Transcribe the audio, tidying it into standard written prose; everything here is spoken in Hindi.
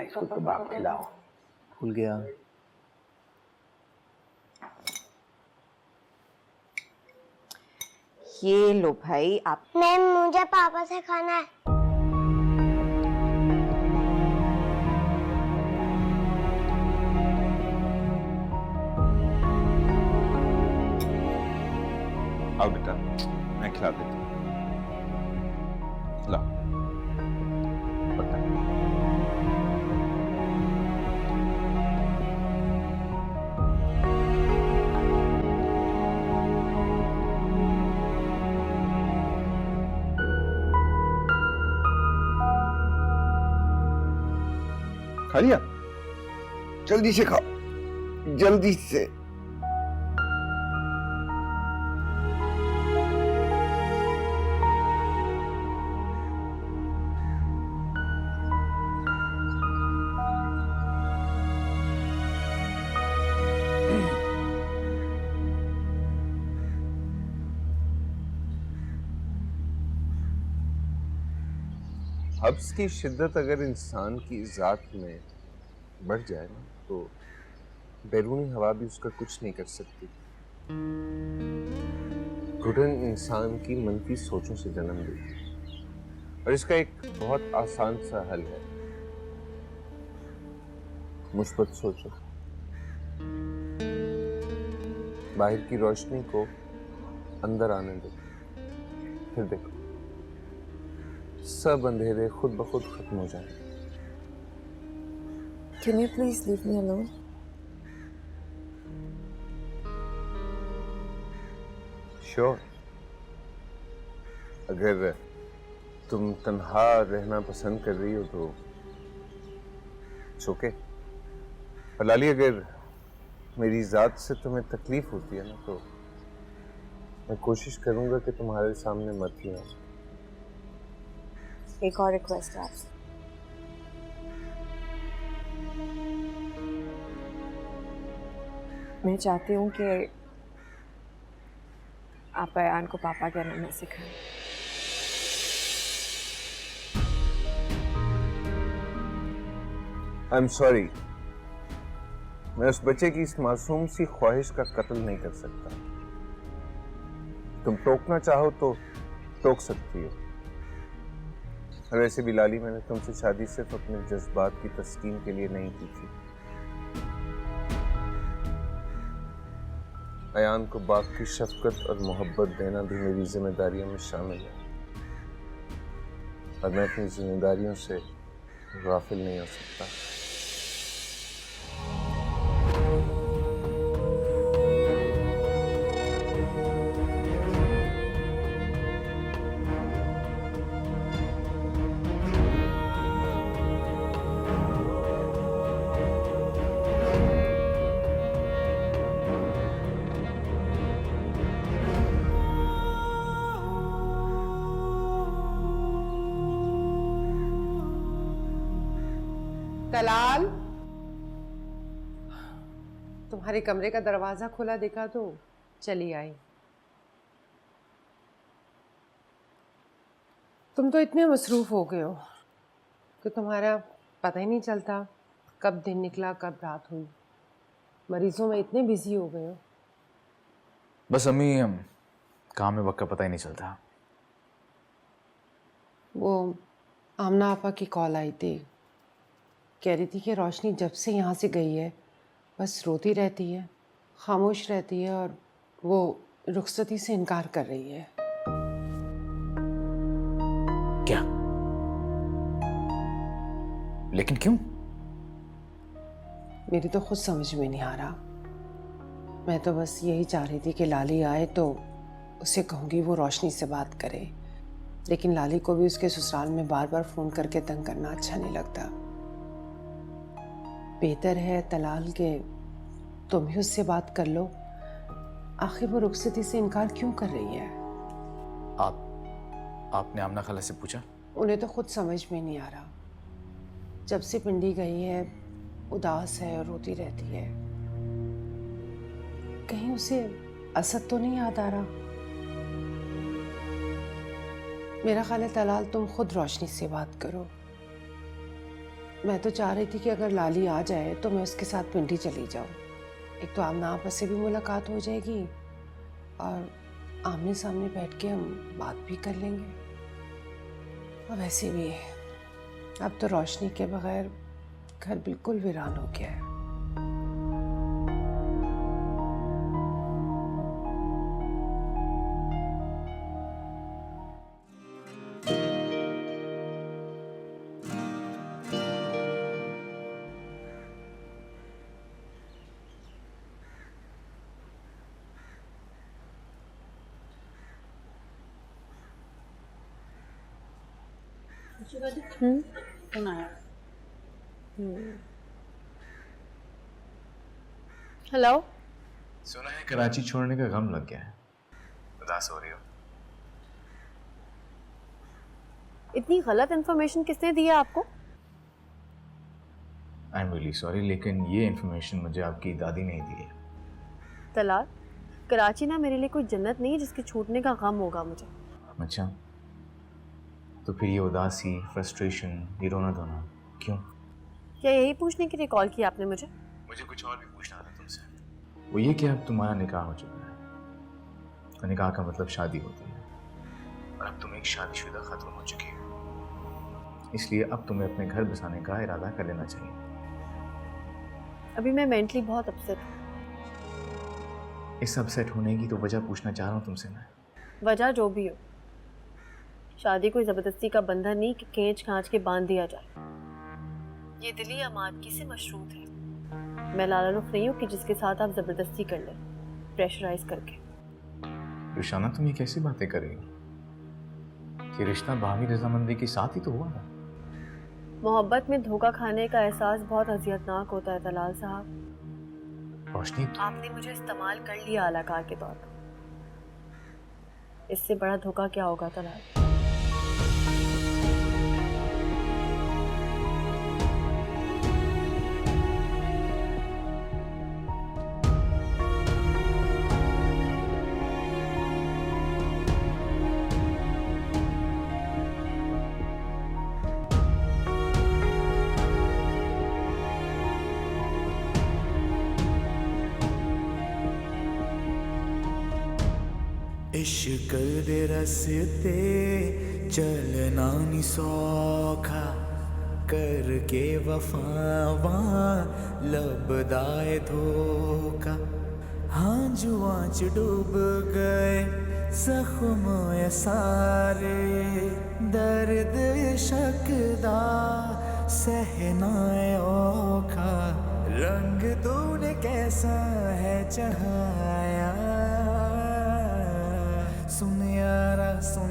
इसको कबाब खिलाओ। भूल गया। ये लो भाई आप। मैम मुझे पापा से खाना है। आओ बेटा, मैं खिला देता हूँ। ला पकड़। खा लिया? जल्दी से खाओ, जल्दी से। हब्स की शिद्दत अगर इंसान की ज़ात में बढ़ जाए ना तो बैरूनी हवा भी उसका कुछ नहीं कर सकती। घुटन इंसान की मनफी सोचों से जन्म देती है और इसका एक बहुत आसान सा हल है, मुस्बत सोचो। बाहर की रोशनी को अंदर आने दो, फिर देखो सब अंधेरे खुद ब खुद खत्म हो जाएंगे। Can you please leave me alone? Sure. अगर तुम तन्हा रहना पसंद कर रही हो तो ओके। पर लाली, अगर मेरी जात से तुम्हें तकलीफ होती है ना तो मैं कोशिश करूंगा कि तुम्हारे सामने मत ही आऊं। एक और रिक्वेस्ट है आपसे। मैं चाहती हूँ कि आप अयान को पापा कहना ना सिखाएं। आई एम सॉरी, मैं उस बच्चे की इस मासूम सी ख्वाहिश का कत्ल नहीं कर सकता। तुम टोकना चाहो तो टोक सकती हो। और वैसे भी लाली, मैंने तुमसे शादी सिर्फ अपने जज्बात की तस्कीन के लिए नहीं की थी। अयान को बाप की शफकत और मोहब्बत देना भी मेरी जिम्मेदारियों में शामिल है और मैं अपनी जिम्मेदारियों से गाफिल नहीं हो सकता। तलाल, तुम्हारे कमरे का दरवाजा खुला दिखा तो चली आई। तुम तो इतने मसरूफ हो गए हो कि तुम्हारा पता ही नहीं चलता कब दिन निकला कब रात हुई। मरीजों में इतने बिजी हो गए हो। बस अम्मी, काम में वक्त का पता ही नहीं चलता। वो आमना आपा की कॉल आई थी, कह रही थी कि रोशनी जब से यहाँ से गई है बस रोती रहती है, खामोश रहती है और वो रुखसती से इनकार कर रही है। क्या? लेकिन क्यों? मेरी तो खुद समझ में नहीं आ रहा। मैं तो बस यही चाह रही थी कि लाली आए तो उसे कहूँगी वो रोशनी से बात करे, लेकिन लाली को भी उसके ससुराल में बार बार फ़ोन करके तंग करना अच्छा नहीं लगता। बेहतर है तलाल के तुम ही उससे बात कर लो। आखिर वो रुखसती से इनकार क्यों कर रही है? आपने आमना खाला से पूछा? उन्हें तो खुद समझ में नहीं आ रहा। जब से पिंडी गई है उदास है और रोती रहती है। कहीं उसे असद तो नहीं याद आ रहा? मेरा ख्याल है तलाल तुम खुद रोशनी से बात करो। मैं तो चाह रही थी कि अगर लाली आ जाए तो मैं उसके साथ पिंडी चली जाऊँ। एक तो आमना आपस से भी मुलाकात हो जाएगी और आमने सामने बैठ के हम बात भी कर लेंगे। और वैसे भी अब तो रोशनी के बगैर घर बिल्कुल वीरान हो गया है। हेलो। सुना है कराची छोड़ने का गम लग गया है, उदास हो रही हो। इतनी गलत इन्फॉर्मेशन किसने दी है आपको? आई एम रियली सॉरी, लेकिन ये इन्फॉर्मेशन मुझे आपकी दादी ने ही दी है। तलाक? कराची ना मेरे लिए कोई जन्नत नहीं है जिसके छूटने का गम होगा मुझे। अच्छा, तो फिर ये उदासी, फ्रस्ट्रेशन, ये रोना धोना क्यों? क्या यही पूछने के लिए कॉल किया आपने मुझे? मुझे कुछ और भी पूछना था तुमसे। वो ये कि अब तुम्हारा निकाह हो चुका है। तो निकाह का मतलब शादी होती है, और अब तुम एक शादीशुदा खातून हो चुकी हो, इसलिए अब तुम्हें अपने घर बसाने का इरादा कर लेना चाहिए। अभी मैं मेंटली बहुत अपसेट हूँ। इस अपसेट होने की तो वजह पूछना चाह रहा हूँ तुमसे मैं। वजह जो भी हो, शादी कोई जबरदस्ती का बंधन नहीं कि खींच खांच के बांध दिया जाए। ये दिली आमादगी से मशरूत है। मैं लाला रुख नहीं हूँ कि जिसके साथ आप जबरदस्ती कर लें, प्रेशराइज करके। रुशाना, तुम ये कैसी बातें कर रही हो? कि रिश्ता बाहमी रजामंदी के साथ ही तो हुआ ना। मोहब्बत में धोखा खाने का एहसास बहुत अजियतनाक होता है तलाल साहब। रोशनी, आपने मुझे इस्तेमाल कर लिया अलाकार के तौर पर। इससे बड़ा धोखा क्या होगा तलाल? इश्क दे रस्ते चलना नी सौखा, करके वफावा लबदाए धोखा। हाँ जुआं च डूब गए जख्म ये सारे, दर्द इश्क दा सहना है औखा। रंग तूने कैसा है चढ़ाया, सुन यारा सुन